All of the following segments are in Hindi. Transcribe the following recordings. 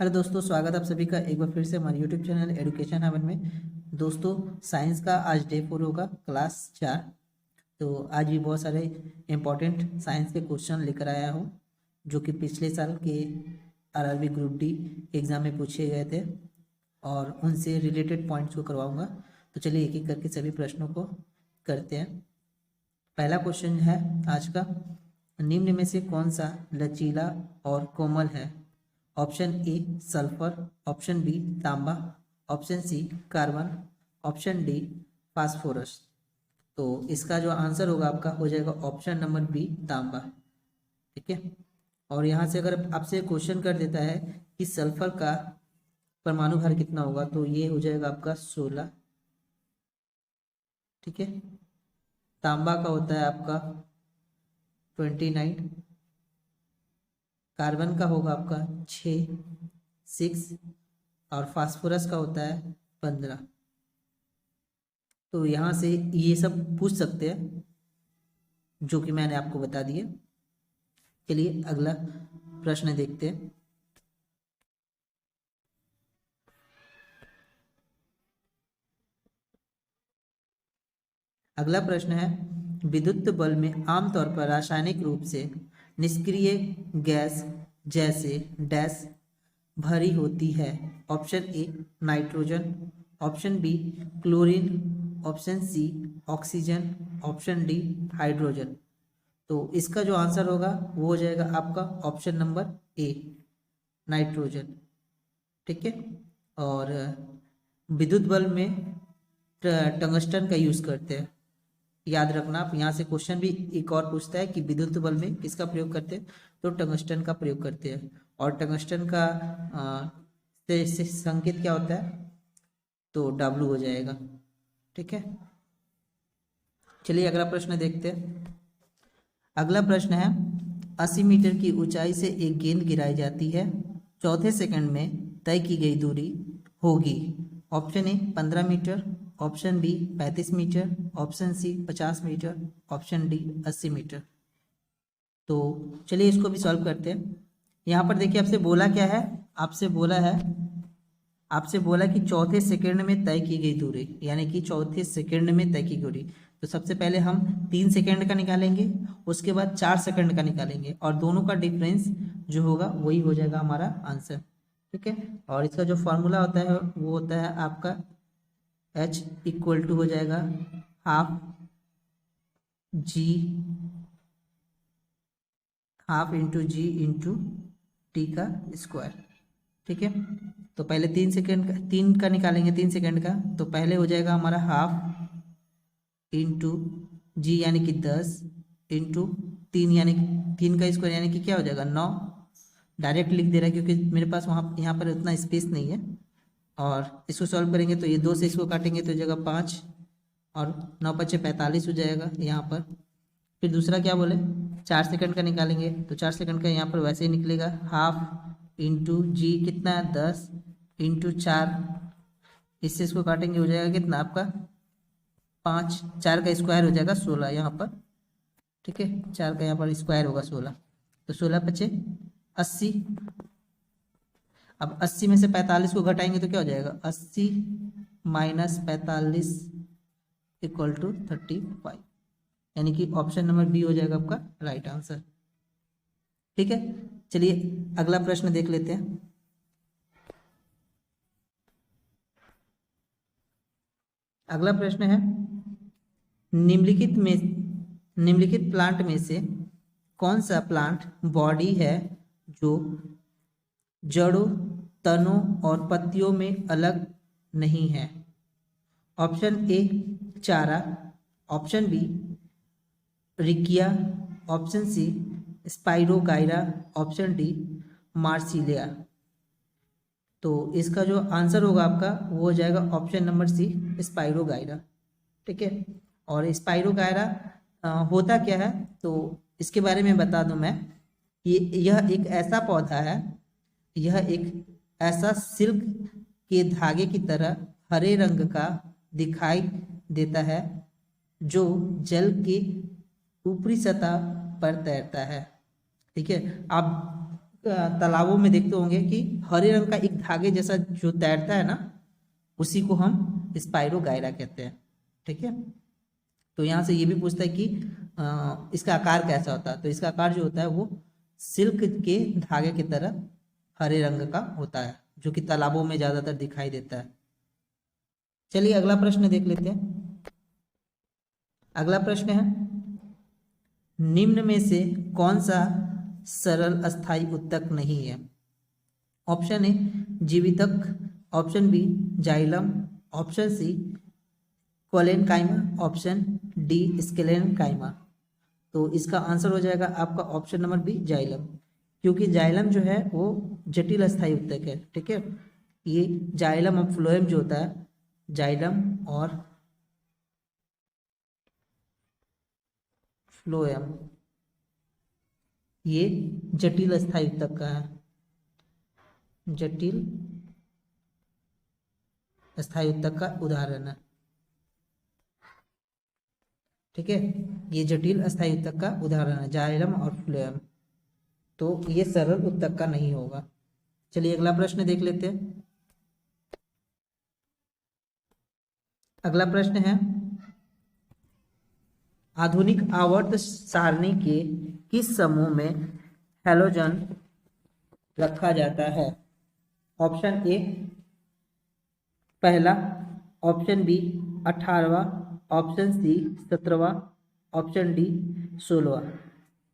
हेलो दोस्तों, स्वागत है आप सभी का एक बार फिर से हमारे यूट्यूब चैनल एजुकेशन हेवन में। दोस्तों, साइंस का आज डे 4 होगा, क्लास 4। तो आज भी बहुत सारे इम्पोर्टेंट साइंस के क्वेश्चन लेकर आया हूँ जो कि पिछले साल के आरआरबी ग्रुप डी एग्ज़ाम में पूछे गए थे और उनसे रिलेटेड पॉइंट्स को करवाऊँगा। तो चलिए एक एक करके सभी प्रश्नों को करते हैं। पहला क्वेश्चन है आज का, निम्न में से कौन सा लचीला और कोमल है? Option A sulphur, option B तांबा, option C carbon, option D phosphorus. तो इसका जो आंसर होगा आपका हो जाएगा ऑप्शन नंबर बी तांबा। ठीक है। और यहाँ से अगर आपसे क्वेश्चन कर देता है कि सल्फर का परमाणु भार कितना होगा, तो ये हो जाएगा आपका 16। ठीक है। तांबा का होता है आपका 29, कार्बन का होगा आपका 6 और फास्फोरस का होता है 15। तो यहाँ से ये सब पूछ सकते हैं जो कि मैंने आपको बता दिए। चलिए अगला प्रश्न देखते हैं। अगला प्रश्न है, विद्युत बल्ब में आमतौर पर रासायनिक रूप से निष्क्रिय गैस जैसे डैश भरी होती है? Option A nitrogen, option B chlorine, option C oxygen, option D hydrogen. तो इसका जो आंसर होगा वो हो जाएगा आपका ऑप्शन नंबर ए नाइट्रोजन। ठीक है। और विद्युत बल्ब में टंगस्टन का यूज करते हैं। याद रखना आप, यहाँ से क्वेश्चन भी एक और पूछता है कि विद्युत बल्ब में किसका प्रयोग करते हैं, तो टंगस्टन का प्रयोग करते हैं। और टंगस्टन का से संकेत क्या होता है, तो W हो जाएगा। ठीक है। चलिए अगला प्रश्न देखते हैं। अगला प्रश्न है, 80 मीटर की ऊंचाई से एक गेंद गिराई जाती है, चौथे सेकंड में तय की गई दूरी होगी। Option A 15 metre, option B 35 metre, option C 50 metre, option D 80 metre. तो चलिए इसको भी सॉल्व करते हैं। यहाँ पर देखिए आपसे बोला क्या है, आपसे बोला कि चौथे सेकंड में तय की गई दूरी, यानी कि चौथे सेकंड में तय की दूरी। तो सबसे पहले हम 3 सेकंड का निकालेंगे, उसके बाद 4 सेकंड का निकालेंगे और दोनों का डिफरेंस जो होगा वही हो जाएगा हमारा आंसर। ठीक है। और इसका जो फॉर्मूला होता है वो होता है आपका H इक्वल टू हो जाएगा हाफ इंटू जी इंटू टी का स्क्वायर। ठीक है। तो पहले 3 का निकालेंगे, 3 सेकंड का। तो पहले हो जाएगा हमारा हाफ इंटू जी यानी कि 10 इंटू 3 यानी 3 का स्क्वायर यानी कि क्या हो जाएगा 9। डायरेक्ट लिख दे रहा है क्योंकि मेरे पास वहाँ यहाँ पर उतना स्पेस नहीं है। और इसको सॉल्व करेंगे तो ये 2 से इसको काटेंगे तो जगह 5 और 9 पचे 45 हो जाएगा यहाँ पर। फिर दूसरा क्या बोले, 4 सेकंड का निकालेंगे तो 4 सेकंड का यहाँ पर वैसे ही निकलेगा हाफ इंटू जी कितना है 10 इंटू 4, इससे इसको काटेंगे हो जाएगा कितना आपका 5, 4 का स्क्वायर हो जाएगा 16 यहाँ पर। ठीक है। 4 का यहाँ पर स्क्वायर होगा 16, तो 16 पचे 80। अब 80 में से 45 को घटाएंगे तो क्या हो जाएगा 80 माइनस 45 इक्वल टू 35, यानी कि ऑप्शन नंबर बी हो जाएगा आपका राइट आंसर। ठीक है। चलिए अगला प्रश्न देख लेते हैं। अगला प्रश्न है, निम्नलिखित प्लांट में से कौन सा प्लांट बॉडी है जो जड़ों, तनों और पत्तियों में अलग नहीं है? Option A Chara, option B Riccia, option C Spirogyra, option D Marsilea. तो इसका जो आंसर होगा आपका वो हो जाएगा ऑप्शन नंबर सी स्पाइरोगाइरा। ठीक है। और स्पाइरोगाइरा होता क्या है, तो इसके बारे में बता दूं मैं। यह एक ऐसा पौधा है, यह एक ऐसा सिल्क के धागे की तरह हरे रंग का दिखाई देता है जो जल के ऊपरी सतह पर तैरता है। ठीक है। आप तालाबों में देखते होंगे कि हरे रंग का एक धागे जैसा जो तैरता है ना, उसी को हम स्पाइरोगायरा कहते हैं। ठीक है, तो यहाँ से ये भी पूछता है कि इसका आकार कैसा होता है, तो इसका आकार जो होता है वो सिल्क के धागे की तरह हरे रंग का होता है, जो कि तालाबों में ज्यादातर दिखाई देता है। चलिए अगला प्रश्न देख लेते हैं। अगला प्रश्न है, निम्न में से कौन सा सरल अस्थायी उत्तक नहीं है? ऑप्शन ए जीवितक, option B xylem, option C collenchyma, option D sclerenchyma. तो इसका आंसर हो जाएगा आपका ऑप्शन नंबर बी जाइलम, क्योंकि जाइलम जो है वो जटिल अस्थायी उत्तक है। ठीक है, ये जाइलम और फ्लोएम जो होता है, जाइलम और फ्लोएम, ये जटिल अस्थायी उत्तक का है, जटिल अस्थायी उत्तक का उदाहरण है। ठीक है, ये जटिल अस्थायी उत्तक का उदाहरण है, जाइलम और फ्लोएम, तो ये सरल उत्तक का नहीं होगा। चलिए अगला प्रश्न देख लेते हैं। अगला प्रश्न है, आधुनिक आवर्त सारणी के किस समूह में हैलोजन रखा जाता है? ऑप्शन ए पहला, ऑप्शन बी 18वां, ऑप्शन सी 17वां, ऑप्शन डी 16वां।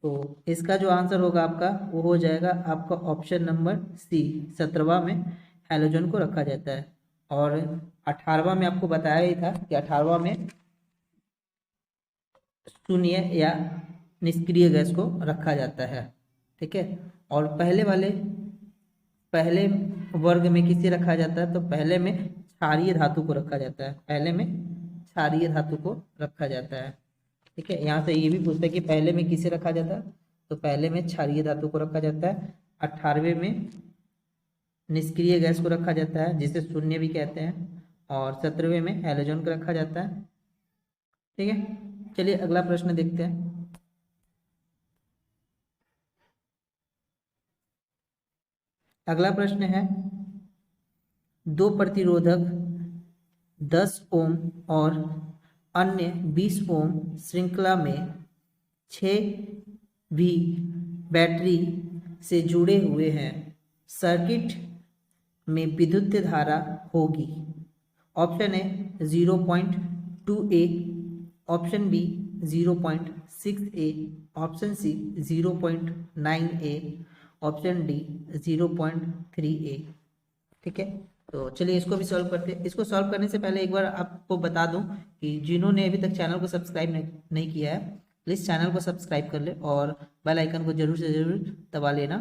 तो इसका जो आंसर होगा आपका वो हो जाएगा आपका ऑप्शन नंबर सी, 17वां में हैलोजन को रखा जाता है। और 18वां में आपको बताया ही था कि 18वां में शून्य या निष्क्रिय गैस को रखा जाता है। ठीक है, और पहले वर्ग में किसे रखा जाता है? तो पहले में क्षारीय धातु को रखा जाता है, पहले में क्षारीय धातु को रखा जाता है। ठीक है, यहाँ से ये भी पूछता है कि पहले में किसे रखा जाता है? तो पहले में क्षारीय धातु को रखा जाता है। 18वें में निष्क्रिय गैस को रखा जाता है, जिसे शून्य भी कहते हैं, और 17वें में हैलोजन को रखा जाता है। ठीक है, चलिए अगला प्रश्न देखते हैं। अगला प्रश्न है, दो प्रतिरोधक 10 ओम और अन्य 20 ओम श्रृंखला में 6 भी बैटरी से जुड़े हुए हैं, सर्किट में विद्युत धारा होगी। Option A 0.2 A, option B 0.6 A, option C 0.9 A, option D 0.3 A. ठीक है, तो चलिए इसको भी सॉल्व करते हैं। इसको सॉल्व करने से पहले एक बार आपको बता दूं कि जिन्होंने अभी तक चैनल को सब्सक्राइब नहीं किया है, प्लीज़ चैनल को सब्सक्राइब कर ले और बेल आइकन को जरूर से जरूर दबा लेना।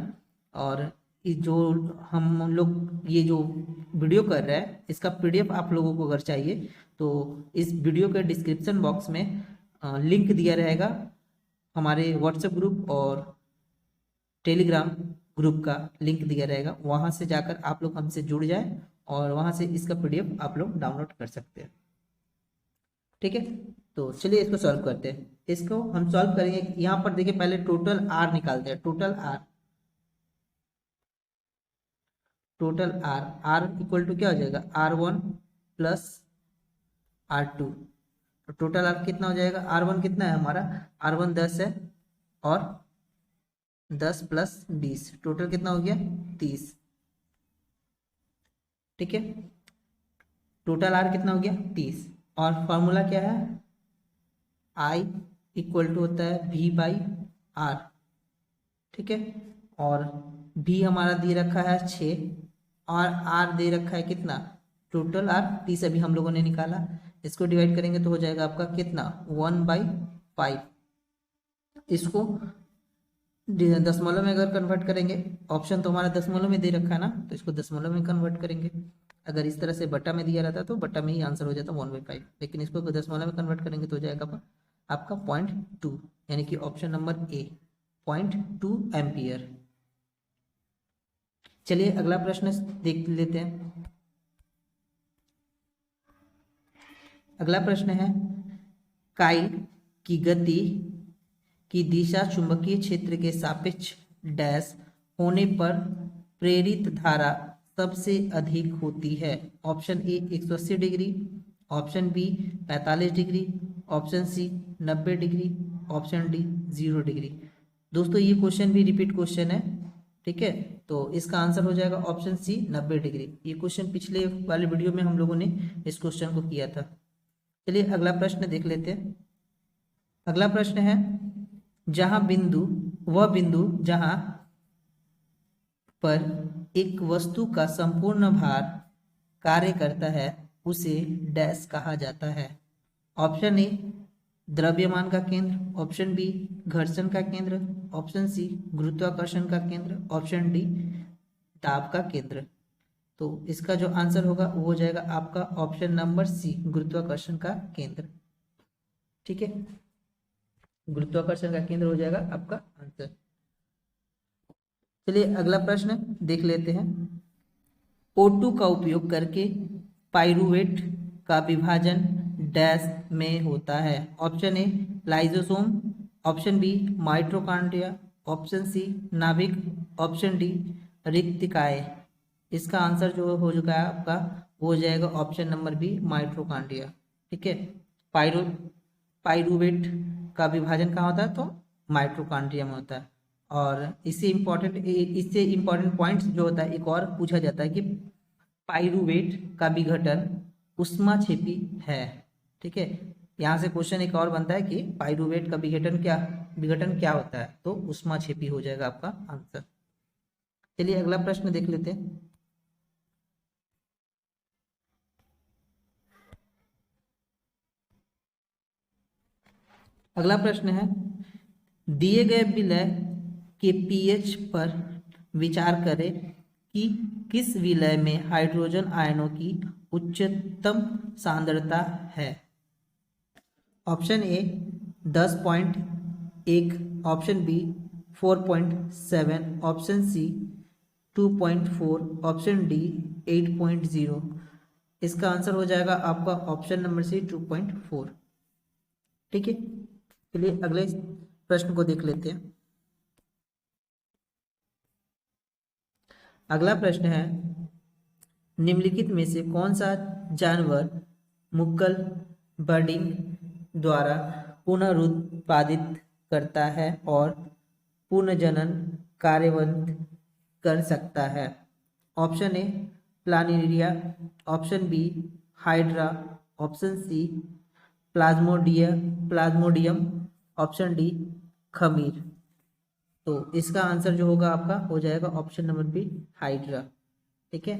और जो हम लोग ये जो वीडियो कर रहे हैं, इसका PDF आप लोगों को अगर चाहिए तो इस वीडियो के डिस्क्रिप्शन बॉक्स में लिंक दिया रहेगा हमारे व्हाट्सएप ग्रुप और टेलीग्राम ग्रुप का लिंक दिया रहेगा, वहां से जाकर आप लोग हमसे जुड़ जाए और वहां से इसका PDF आप लोग डाउनलोड कर सकते हैं। ठीक है, तो चलिए इसको सॉल्व करते हैं। इसको हम सॉल्व करेंगे, यहाँ पर देखिए पहले टोटल R निकालते हैं। टोटल R इक्वल टू क्या हो जाएगा? R1 plus R2। तो टोटल R कितना हो जाएगा? R1 कितना है हमारा? R1 10 है, और 10 प्लस 20, टोटल कितना हो गया? 30। ठीक है, टोटल R कितना हो गया? 30। और फॉर्मूला क्या है? I इक्वल टू होता है V/R। ठीक है, और V हमारा दे रखा है 6 और R दे रखा है कितना? टोटल R 30 अभी हम लोगों ने निकाला। इसको डिवाइड करेंगे तो हो जाएगा आपका कितना? 1/5। इसको दशमलव में अगर कन्वर्ट करेंगे, ऑप्शन तो हमारा दशमलव में दे रखा है ना, तो इसको दशमलव में कन्वर्ट करेंगे। अगर इस तरह से बटा में दिया रहता तो बटा में ही आंसर हो जाता 1/5, लेकिन इसको दशमलव में कन्वर्ट करेंगे तो हो जाएगा आपका 0.2, यानी कि ऑप्शन नंबर ए 0.2 एम्पियर। चलिए अगला प्रश्न देख लेते हैं। अगला प्रश्न है, काइल की गति की दिशा चुंबकीय क्षेत्र के सापेक्ष डैश होने पर प्रेरित धारा सबसे अधिक होती है? Option A 180 degree, option B 45 degree, option C 90 degree, option D 0 degree. दोस्तों ये क्वेश्चन भी रिपीट क्वेश्चन है, ठीक है, तो इसका आंसर हो जाएगा ऑप्शन सी 90 डिग्री। ये क्वेश्चन पिछले वाले वीडियो में हम लोगों ने इस क्वेश्चन को किया था। चलिए अगला प्रश्न देख लेते हैं। अगला प्रश्न है, वह बिंदु जहां पर एक वस्तु का संपूर्ण भार कार्य करता है उसे डैश कहा जाता है? ऑप्शन ए द्रव्यमान का केंद्र, ऑप्शन बी घर्षण का केंद्र, ऑप्शन सी गुरुत्वाकर्षण का केंद्र, ऑप्शन डी दाब का केंद्र। तो इसका जो आंसर होगा वो हो जाएगा आपका ऑप्शन नंबर सी गुरुत्वाकर्षण का केंद्र, ठीक है, गुरुत्वाकर्षण का केंद्र हो जाएगा आपका आंसर। चलिए अगला प्रश्न देख लेते हैं। O2 का उपयोग करके पाइरूवेट का विभाजन डैश में होता है? Option A lysosome, option B mitochondria, option C नाभिक, ऑप्शन डी रिक्तिकाएं। इसका आंसर जो हो चुका है आपका वो हो जाएगा ऑप्शन नंबर बी माइटोकॉन्ड्रिया, ठीक है। पाइरूवेट का विभाजन कहाँ होता है? तो माइटोकॉन्ड्रिया में होता है। और इससे इम्पोर्टेंट पॉइंट्स जो होता है एक और पूछा जाता है कि पाइरूवेट का विघटन उष्माक्षेपी है, ठीक है। यहाँ से क्वेश्चन एक और बनता है कि पाइरूवेट का विघटन क्या होता है? तो उष्माक्षेपी हो जाएगा आपका आंसर। चलिए अगला प्रश्न देख लेते हैं। अगला प्रश्न है, दिए गए विलय के पीएच पर विचार करें कि किस विलय में हाइड्रोजन आयनों की उच्चतम सांद्रता है? Option A 10.1, option B 4.7, option C 2.4, option D 8.0। इसका आंसर हो जाएगा आपका ऑप्शन नंबर सी 2.4, ठीक है। चलिए अगले प्रश्न को देख लेते हैं। अगला प्रश्न है, निम्नलिखित में से कौन सा जानवर मुक्कल बर्डिंग द्वारा पुनरुत्पादित करता है और पुनर्जनन कार्यान्वित कर सकता है? Option A planaria, option B hydra, option C plasmodium, option D खमीर। तो इसका आंसर जो होगा आपका हो जाएगा ऑप्शन नंबर बी हाइड्रा, ठीक है,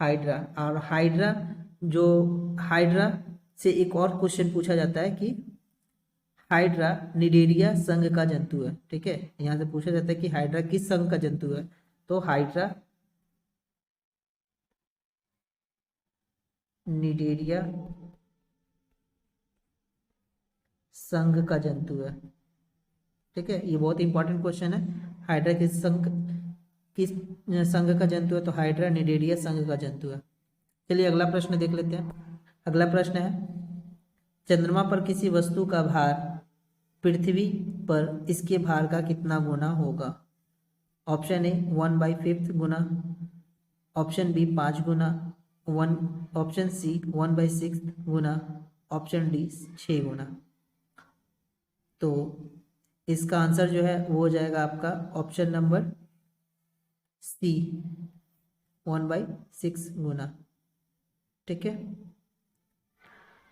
हाइड्रा। और हाइड्रा से एक और क्वेश्चन पूछा जाता है कि हाइड्रा निडेरिया संघ का जंतु है, ठीक है। यहाँ से पूछा जाता है कि हाइड्रा किस संघ का जंतु है? तो हाइड्रा निडेरिया संघ का जंतु है, ठीक है। ये बहुत इंपॉर्टेंट क्वेश्चन है। हाइड्रा किस संघ का जंतु है? तो हाइड्रा निडेरिया संघ का जंतु है। चलिए अगला प्रश्न देख लेते हैं। अगला प्रश्न है, चंद्रमा पर किसी वस्तु का भार पृथ्वी पर इसके भार का कितना गुना होगा? ऑप्शन ए 1/5 गुना, ऑप्शन बी 5 गुना, ऑप्शन सी 1/6 गुना, ऑप्शन डी 6 गुना। तो इसका आंसर जो है वो हो जाएगा आपका ऑप्शन नंबर सी 1/6 गुना, ठीक है।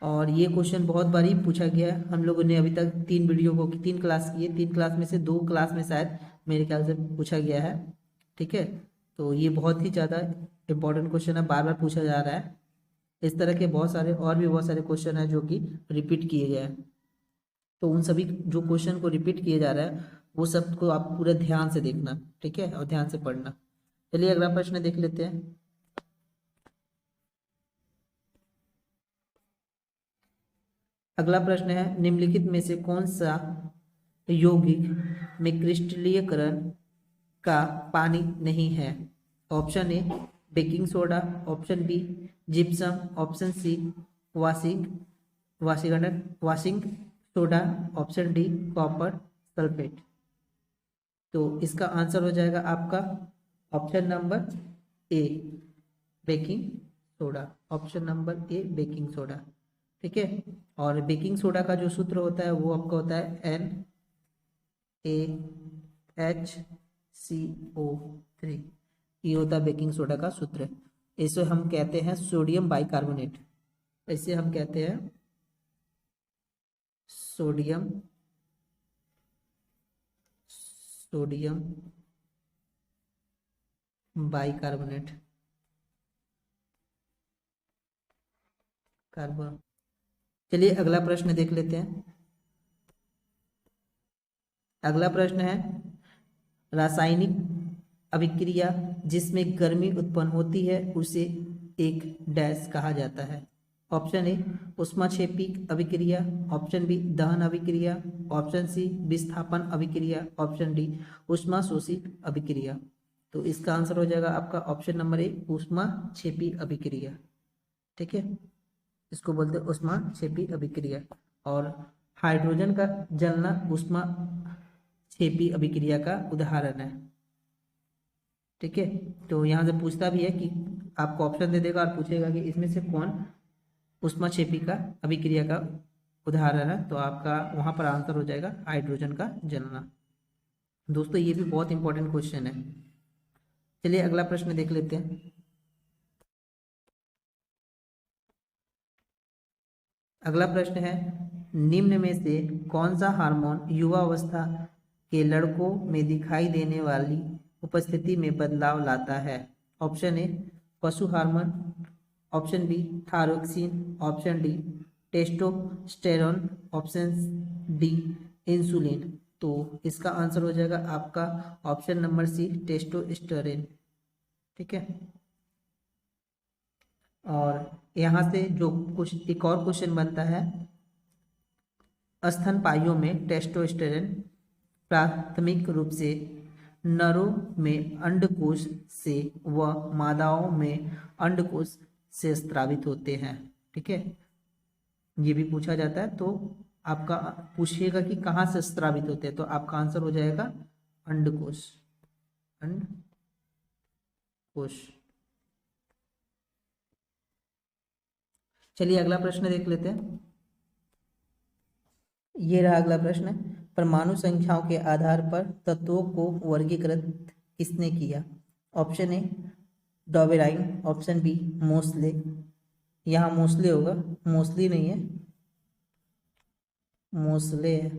और ये क्वेश्चन बहुत बार ही पूछा गया है। हम लोगों ने अभी तक 3 क्लास की है, 3 क्लास में से 2 क्लास में शायद मेरे ख्याल से पूछा गया है, ठीक है। तो ये बहुत ही ज़्यादा इम्पोर्टेंट क्वेश्चन है, बार बार पूछा जा रहा है। इस तरह के बहुत सारे क्वेश्चन हैं जो कि रिपीट किए गए हैं। तो उन सभी जो क्वेश्चन को रिपीट किए जा रहा है वो सब को आप पूरे ध्यान से देखना, ठीक है, और ध्यान से पढ़ना। चलिए अगला प्रश्न देख लेते हैं। अगला प्रश्न है, निम्नलिखित में से कौन सा यौगिक में क्रिस्टलीकरण का पानी नहीं है? Option A baking soda, option B gypsum, option C washing soda, option D copper sulphate. तो इसका आंसर हो जाएगा आपका option number A, baking soda. Option number A, baking soda. ठीक है। और बेकिंग सोडा का जो सूत्र होता है वो आपका होता है NaHCO3। ये होता है बेकिंग सोडा का सूत्र। इसे हम कहते हैं सोडियम बाइकार्बोनेट। इसे हम कहते हैं सोडियम बाइकार्बोनेट कार्बन। चलिए अगला प्रश्न देख लेते हैं। अगला प्रश्न है रासायनिक अभिक्रिया जिसमें गर्मी उत्पन्न होती है उसे एक डैश कहा जाता है। ऑप्शन ए ऊष्माक्षेपी अभिक्रिया, ऑप्शन बी दहन अभिक्रिया, ऑप्शन सी विस्थापन अभिक्रिया, ऑप्शन डी ऊष्माशोषी अभिक्रिया। तो इसका आंसर हो जाएगा आपका ऑप्शन नंबर ए, ऊष्माक्षेपी अभिक्रिया। ठीक है, इसको बोलते हैं ऊष्माक्षेपी अभिक्रिया। और हाइड्रोजन का जलना ऊष्माक्षेपी अभिक्रिया का उदाहरण है। ठीक है, तो यहाँ से पूछता भी है कि आपको ऑप्शन दे देगा और पूछेगा कि इसमें से कौन ऊष्माक्षेपी का अभिक्रिया का उदाहरण है। तो आपका वहां पर आंसर हो जाएगा हाइड्रोजन का जलना। दोस्तों ये भी बहुत इंपॉर्टेंट क्वेश्चन है। चलिए अगला प्रश्न देख लेते हैं। अगला प्रश्न है निम्न में से कौन सा हार्मोन युवावस्था के लड़कों में दिखाई देने वाली उपस्थिति में बदलाव लाता है। ऑप्शन ए पशु hormone, option B thyroxine, option D testosterone, option D insulin. तो इसका आंसर हो जाएगा आपका ऑप्शन नंबर सी, टेस्टोस्टेरोन। ठीक है, और यहाँ से जो कुछ एक और क्वेश्चन बनता है, स्तनपायियों में टेस्टोस्टेरोन प्राथमिक रूप से नरों में अंडकोश से व मादाओं में अंडकोश से स्रावित होते हैं। ठीक है, ये भी पूछा जाता है। तो आपका पूछिएगा कि कहाँ से स्रावित होते हैं, तो आपका आंसर हो जाएगा अंडकोश। अंडकोश। चलिए अगला प्रश्न देख लेते हैं। ये रहा अगला प्रश्न। परमाणु संख्याओं के आधार पर तत्वों को वर्गीकृत किसने किया। Option A Dobereiner, option B Moseley, यहाँ मोसले होगा, मोसली नहीं है, मोसले है,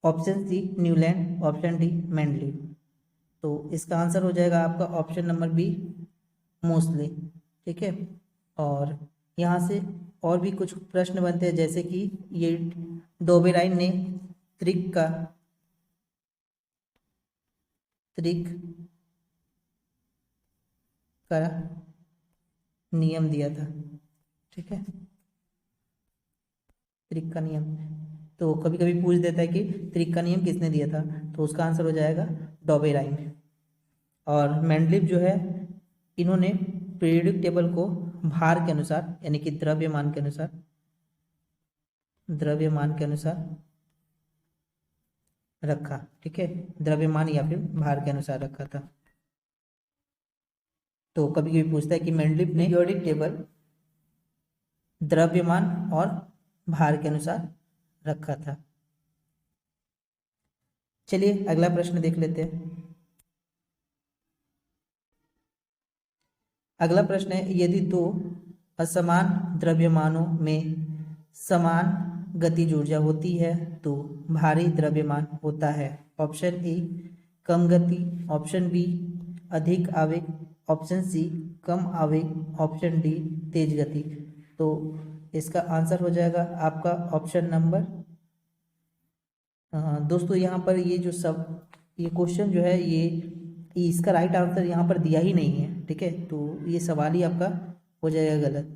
option C Newland, option D Mendeleev. तो इसका आंसर हो जाएगा आपका ऑप्शन नंबर बी, मोसले। ठीक है, और यहाँ से और भी कुछ प्रश्न बनते हैं, जैसे कि ये डोबेराइन ने त्रिक का नियम दिया था। ठीक है, त्रिक का नियम। तो कभी कभी पूछ देता है कि त्रिक का नियम किसने दिया था, तो उसका आंसर हो जाएगा डोबेराइन। और मेंडलीव जो है, इन्होंने पीरियोडिक टेबल को भार के अनुसार यानी कि द्रव्यमान के अनुसार रखा। ठीक है, द्रव्यमान या फिर भार के अनुसार रखा था। तो कभी कभी पूछता है कि मेंडलीव ने पीरियोडिक टेबल द्रव्यमान और भार के अनुसार रखा था। चलिए अगला प्रश्न देख लेते हैं। अगला प्रश्न है यदि दो असमान द्रव्यमानों में समान गतिज ऊर्जा होती है तो भारी द्रव्यमान होता है। ऑप्शन ए कम गति, ऑप्शन बी अधिक आवेग, ऑप्शन सी कम आवेग, ऑप्शन डी तेज गति। तो इसका आंसर हो जाएगा आपका ऑप्शन नंबर, दोस्तों यहाँ पर ये क्वेश्चन जो है ये इसका राइट आंसर यहाँ पर दिया ही नहीं है। ठीक है, तो ये सवाल ही आपका हो जाएगा गलत,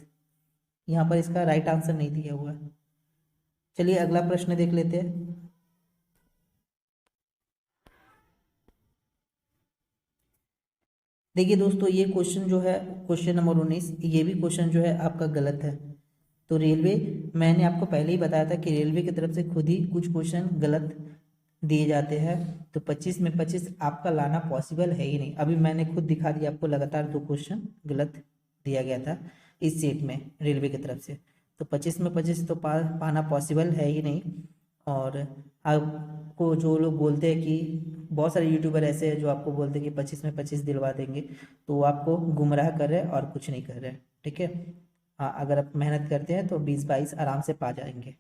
यहाँ पर इसका राइट आंसर नहीं दिया हुआ है। चलिए अगला प्रश्न देख लेते हैं। देखिए दोस्तों, ये क्वेश्चन जो है क्वेश्चन नंबर 19, ये भी क्वेश्चन जो है आपका गलत है। तो रेलवे, मैंने आपको पहले ही बताया था कि रेलवे की तरफ से खुद ही कुछ क्वेश्चन गलत दिए जाते हैं, तो 25 में 25 आपका लाना पॉसिबल है ही नहीं। अभी मैंने खुद दिखा दिया आपको, लगातार 2 क्वेश्चन गलत दिया गया था इस सेट में रेलवे की तरफ से, तो 25 में 25 तो पाना पॉसिबल है ही नहीं। और आपको जो लोग बोलते हैं कि बहुत सारे यूट्यूबर ऐसे हैं जो आपको बोलते हैं कि 25 में 25 दिलवा देंगे, तो वो आपको गुमराह कर रहे हैं और कुछ नहीं कर रहे हैं, ठीक है। हाँ, अगर आप मेहनत करते हैं तो 20-22 आराम से पा जाएंगे,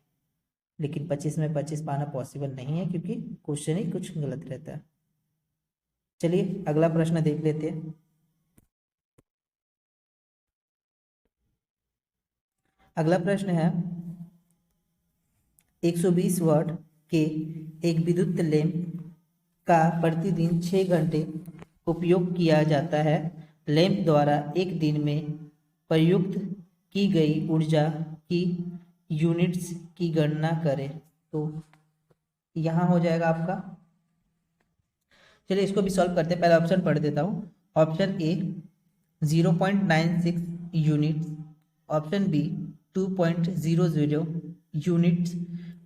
लेकिन 25 में 25 पाना पॉसिबल नहीं है क्योंकि क्वेश्चन ही कुछ गलत रहता है। चलिए अगला प्रश्न देख लेते हैं। अगला प्रश्न है, 120 वाट के एक विद्युत लैंप का प्रतिदिन 6 घंटे उपयोग किया जाता है। लैंप द्वारा एक दिन में प्रयुक्त की गई ऊर्जा की यूनिट्स की गणना करें। तो यहाँ हो जाएगा आपका, चलिए इसको भी सॉल्व करते हैं। पहले ऑप्शन पढ़ देता हूँ। Option A 0.96 units, option B 2.00 units,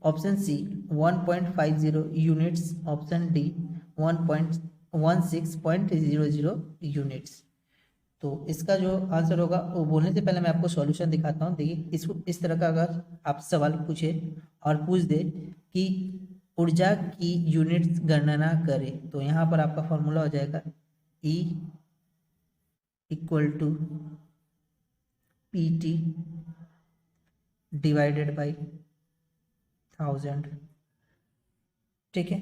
option C 1.50 units, option D 1.16.00 units. तो इसका जो आंसर होगा, वो बोलने से पहले मैं आपको सॉल्यूशन दिखाता हूँ। देखिए, इसको इस तरह का अगर आप सवाल पूछे और पूछ दे कि ऊर्जा की यूनिट्स गणना करें, तो यहाँ पर आपका फॉर्मूला हो जाएगा E equal to PT divided by 1000, ठीक है।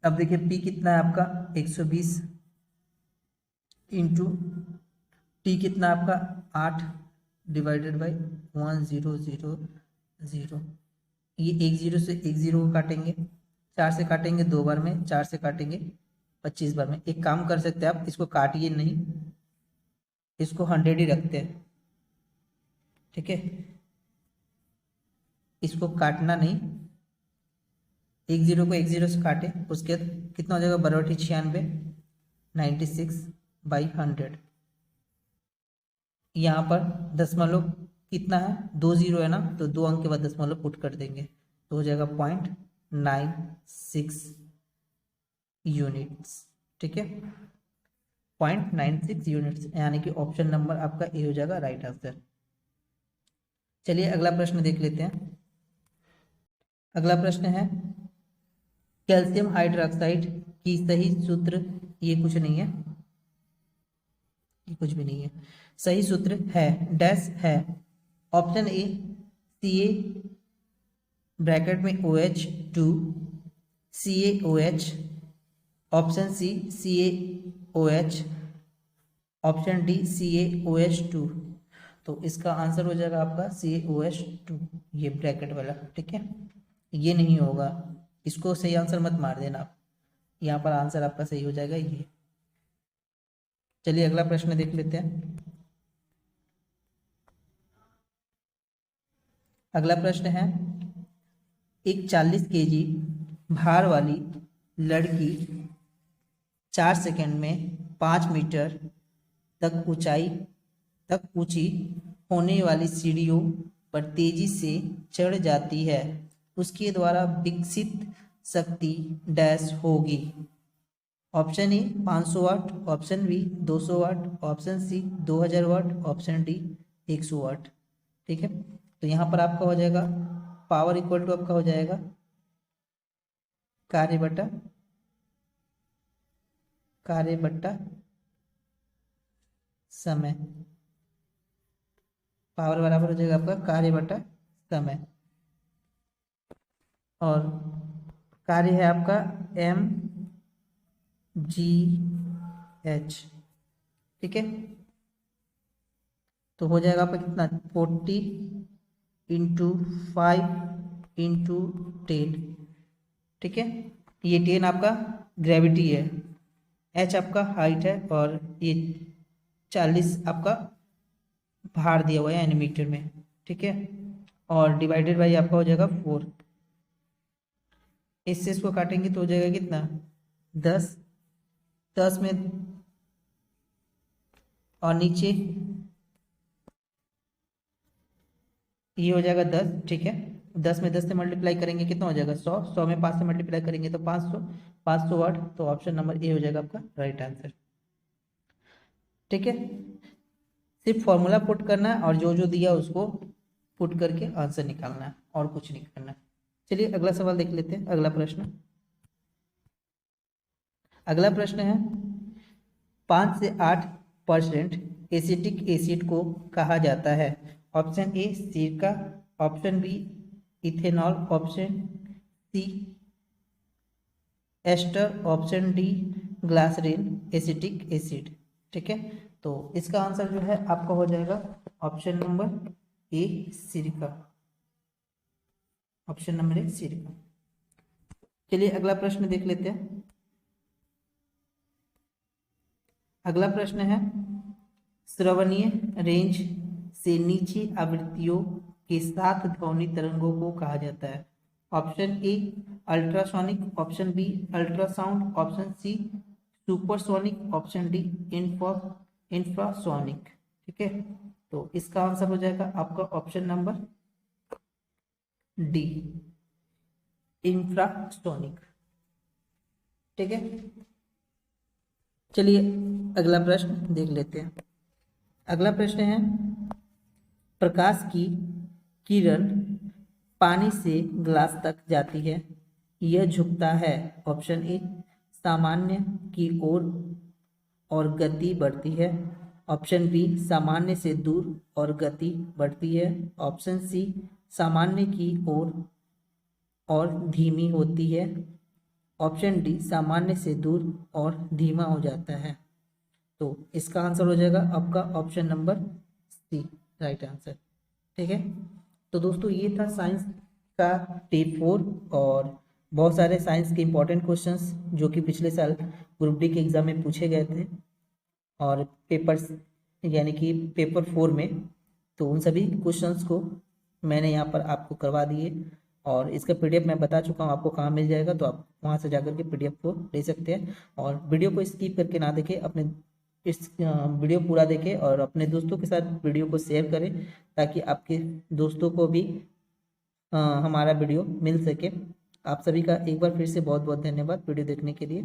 अब देखिए P कितना है आपका 120 इंटू T कितना आपका 8 डिवाइडेड बाई 1000, ये 10 से 10 को काटेंगे, 4 से काटेंगे 2 बार में, 4 से काटेंगे 25 बार में। एक काम कर सकते हैं आप, इसको काटिए नहीं, इसको 100 ही रखते हैं, ठीक है। इसको काटना नहीं, 10 को 10 से काटे, उसके बाद कितना हो जाएगा, बराबर 96, 96/100। यहाँ पर दशमलव कितना है, 20 है ना, तो 2 अंक के बाद दशमलव पुट कर देंगे, तो हो जाएगा 0.96 यूनिट्स, ठीक है। 0.96 यूनिट्स, यानी कि ऑप्शन नंबर आपका ए हो जाएगा राइट आंसर। चलिए अगला प्रश्न देख लेते हैं। अगला प्रश्न है, कैल्शियम हाइड्रोक्साइड की सही सूत्र, ये कुछ नहीं है, ये कुछ भी नहीं है, सही सूत्र है डैश है। ऑप्शन ए Ca ब्रैकेट में OH2 CaOH, option C CaOH, option D CaOH2। तो इसका आंसर हो जाएगा आपका CaOH2, ये ब्रैकेट वाला, ठीक है। ये नहीं होगा, इसको सही आंसर मत मार देना आप, यहाँ पर आंसर आपका सही हो जाएगा ये। चलिए अगला प्रश्न देख लेते हैं। अगला प्रश्न है, एक 40 kg भार वाली लड़की 4 सेकंड में 5 मीटर तक ऊंची होने वाली सीढ़ियों पर तेजी से चढ़ जाती है, उसके द्वारा विकसित शक्ति डैश होगी। Option A 500 watt, option B 200 watt, option C 2000 watt, option D 100 watt, ठीक है। तो यहाँ पर आपका हो जाएगा पावर इक्वल टू आपका हो जाएगा कार्य बट्टा समय। पावर बराबर हो जाएगा आपका कार्य बट्टा समय, और कार्य है आपका mgh, ठीक है। तो हो जाएगा आपका कितना 40 इंटू 5 इंटू 10, ठीक है। ये 10 आपका ग्रेविटी है, h आपका हाइट है, और ये 40 आपका भार दिया हुआ है यानी मीटर में, ठीक है। और डिवाइडेड बाई आपका हो जाएगा 4, इससे इसको काटेंगे तो हो जाएगा कितना 10, 10 में, और नीचे ये हो जाएगा 10, ठीक है। 10 में 10 से मल्टीप्लाई करेंगे कितना हो जाएगा 100, 100 में 5 से मल्टीप्लाई करेंगे तो 500, 508, तो ऑप्शन नंबर ए हो जाएगा आपका राइट आंसर, ठीक है। सिर्फ फॉर्मूला पुट करना है और जो जो दिया उसको पुट करके आंसर निकालना है और कुछ नहीं करना है। चलिए अगला सवाल देख लेते हैं। अगला प्रश्न, अगला प्रश्न है 5 से 8% एसिटिक एसिड को कहा जाता है। ऑप्शन ए सिरका, option B ethanol, option C ester, option D glycerine acetic acid, ठीक है। तो इसका आंसर जो है आपका हो जाएगा ऑप्शन नंबर ए सिरका, ऑप्शन नंबर ए सिरका। चलिए अगला प्रश्न देख लेते हैं। अगला प्रश्न है श्रवणीय रेंज से नीचे आवृत्तियों के साथ ध्वनि तरंगों को कहा जाता है। Option A ultrasonic, option B ultrasound, option C supersonic, option D infrasonic, ठीक है। तो इसका आंसर हो जाएगा आपका ऑप्शन नंबर डी इंफ्रासोनिक, ठीक है। चलिए अगला प्रश्न देख लेते हैं। अगला प्रश्न है प्रकाश की किरण पानी से ग्लास तक जाती है, यह झुकता है। ऑप्शन ए सामान्य की ओर और गति बढ़ती है, ऑप्शन बी सामान्य से दूर और गति बढ़ती है, ऑप्शन सी सामान्य की ओर और धीमी होती है, ऑप्शन डी सामान्य से दूर और धीमा हो जाता है। तो इसका आंसर हो जाएगा आपका option number C right answer, ठीक है। तो दोस्तों ये था साइंस का टिप 4 और बहुत सारे साइंस के इंपॉर्टेंट क्वेश्चंस जो कि पिछले साल ग्रुप डी के एग्जाम में पूछे गए थे और पेपर्स यानी कि पेपर 4 में, तो उन सभी क्वेश्चंस को मैंने यहाँ पर आपको करवा दिए और इसका पीडीएफ मैं बता चुका हूँ आपको कहाँ मिल जाएगा, तो आप वहाँ से जाकर के पीडीएफ को ले सकते हैं। और वीडियो को स्किप करके ना देखें, अपने इस वीडियो पूरा देखें और अपने दोस्तों के साथ वीडियो को शेयर करें ताकि आपके दोस्तों को भी हमारा वीडियो मिल सके। आप सभी का एक बार फिर से बहुत बहुत धन्यवाद वीडियो देखने के लिए।